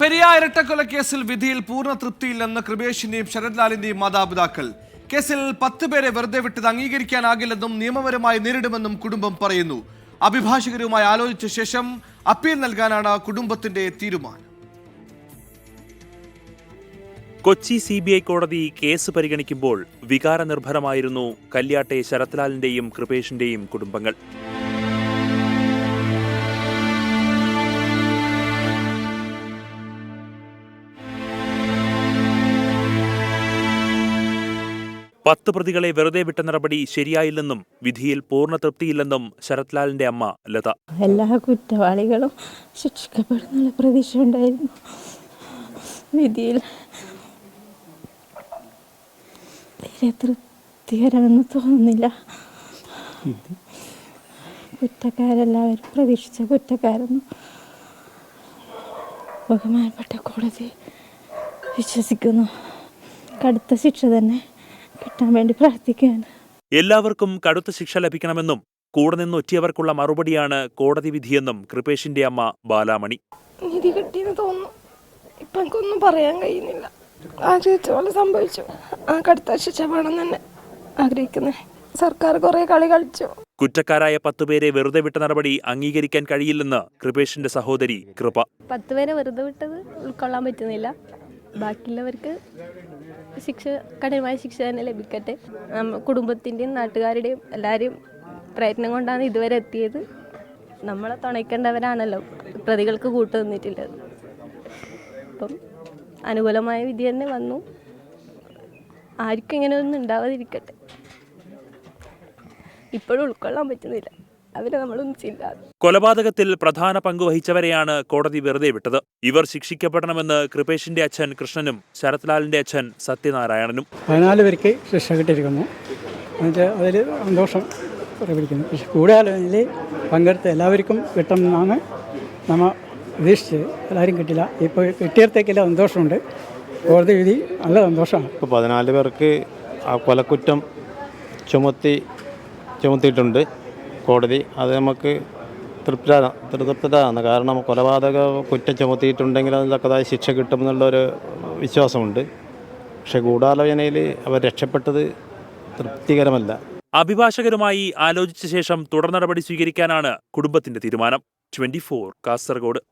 പെരിയാർ ഇരട്ടക്കൊലക്കേസിൽ വിധിയിൽ പൂർണ്ണ തൃപ്തിയില്ലെന്ന് കൃപേഷിന്റെയും ശരത്ലാലിന്റെയും മാതാപിതാക്കൾ. കേസിൽ 10 പേരെ വെറുതെ വിട്ടത് അംഗീകരിക്കാനാകില്ലെന്നും നിയമപരമായി നേരിടുമെന്നും കുടുംബം പറയുന്നു. അഭിഭാഷകരുമായി ആലോചിച്ച ശേഷം അപ്പീൽ നൽകാനാണ് കുടുംബത്തിന്റെ തീരുമാനം. കൊച്ചി CBI കോടതി കേസ് പരിഗണിക്കുമ്പോൾ വികാരനിർഭരമായിരുന്നു കല്യാട്ടെ ശരത്ലാലിന്റെയും കൃപേഷിന്റെയും കുടുംബങ്ങൾ. പത്ത് പ്രതികളെ വെറുതെ വിട്ട നടപടി ശരിയായില്ലെന്നും വിധിയിൽ പൂർണ്ണ തൃപ്തിയില്ലെന്നും ശരത്ലാലിന്റെ അമ്മ ലത. എല്ലാ കുറ്റവാളികളും ശിക്ഷിക്കപ്പെടുന്നുള്ള പ്രതീക്ഷ ഉണ്ടായിരുന്നു. വിധിയിൽ തീരെ തൃപ്തികരമെന്ന് തോന്നുന്നില്ല. കുറ്റക്കാരെല്ലാവരും പ്രതീക്ഷിച്ച കുറ്റക്കാരെന്ന് ബഹുമാനപ്പെട്ട കോടതി വിശ്വസിക്കുന്നു. കടുത്ത ശിക്ഷ തന്നെ കിട്ടാൻ വേണ്ടി പ്രാർത്ഥിക്കുകയാണ്. എല്ലാവർക്കും കടുത്ത ശിക്ഷ ലഭിക്കണമെന്നും കൂടെ നിന്ന് ഒറ്റിയവർക്കുള്ള മറുപടിയാണ് കോടതി വിധിയെന്നും കൃപേഷിന്റെ അമ്മ ബാലാമണി. നീതി കിട്ടിയെന്ന് തോന്നുന്നു. ഇപ്പം എനിക്കൊന്നും പറയാൻ കഴിയുന്നില്ല. ആഗ്രഹിച്ച പോലെ സംഭവിച്ചു. കടുത്ത ശിക്ഷ വേണം തന്നെ ആഗ്രഹിക്കുന്നത്. സർക്കാർ കുറെ കളി കളിച്ചു. കുറ്റക്കാരായ 10 പേരെ വെറുതെ വിട്ട നടപടി അംഗീകരിക്കാൻ കഴിയില്ലെന്ന് കൃപേഷിന്റെ സഹോദരി കൃപ. 10 പേരെ വെറുതെ വിട്ടത് ഉൾക്കൊള്ളാൻ പറ്റുന്നില്ല. ബാക്കിയുള്ളവർക്ക് കഠിനമായ ശിക്ഷ തന്നെ ലഭിക്കട്ടെ. കുടുംബത്തിൻ്റെയും നാട്ടുകാരുടെയും എല്ലാവരെയും പ്രയത്നം കൊണ്ടാണ് ഇതുവരെ എത്തിയത്. നമ്മളെ തുണയ്ക്കേണ്ടവരാണല്ലോ പ്രതികൾക്ക് കൂട്ടുനിന്നിട്ടുള്ളത്. അപ്പം അനുകൂലമായ വിധി തന്നെ വന്നു. ആർക്കും ഇങ്ങനെയൊന്നും ഉണ്ടാവാതിരിക്കട്ടെ. ഇപ്പോഴും ഉൾക്കൊള്ളാൻ പറ്റുന്നില്ല. അവരെ നമ്മളൊന്നും ചെയ്യാതെ. കൊലപാതകത്തിൽ പ്രധാന പങ്ക് വഹിച്ചവരെയാണ് കോടതി വെറുതെ വിട്ടത്. ഇവർ ശിക്ഷിക്കപ്പെടണമെന്ന് കൃപേഷിന്റെ അച്ഛൻ കൃഷ്ണനും ശരത്ലാലിന്റെ അച്ഛൻ സത്യനാരായണനും. 14 പേർക്ക് ശിക്ഷ കിട്ടിയിരിക്കുന്നു. അതിൽ സന്തോഷം പ്രകടിപ്പിക്കുന്നു. പക്ഷെ കൂടാലോചനയിൽ പങ്കെടുത്ത എല്ലാവർക്കും കിട്ടുമെന്നാണ് നമ്മൾ പ്രതീക്ഷിച്ചത്. എല്ലാവരും കിട്ടില്ല. ഇപ്പോൾ കിട്ടിയത്തേക്കെല്ലാം സന്തോഷമുണ്ട്. കോടതി വിധി നല്ല സന്തോഷമാണ്. ഇപ്പോൾ 14 പേർക്ക് ആ കൊലക്കുറ്റം ചുമത്തിയിട്ടുണ്ട് കോടതി. അത് നമുക്ക് തൃപ്തരാണ്. കാരണം കൊലപാതക കുറ്റം ചുമത്തിയിട്ടുണ്ടെങ്കിൽ അതിന് തക്കതായ ശിക്ഷ കിട്ടുമെന്നുള്ളൊരു വിശ്വാസമുണ്ട്. പക്ഷേ ഗൂഢാലോചനയിൽ അവർ രക്ഷപ്പെട്ടത് തൃപ്തികരമല്ല. അഭിഭാഷകരുമായി ആലോചിച്ച ശേഷം തുടർ നടപടി സ്വീകരിക്കാനാണ് കുടുംബത്തിന്റെ തീരുമാനം. 24 കാസർഗോഡ്.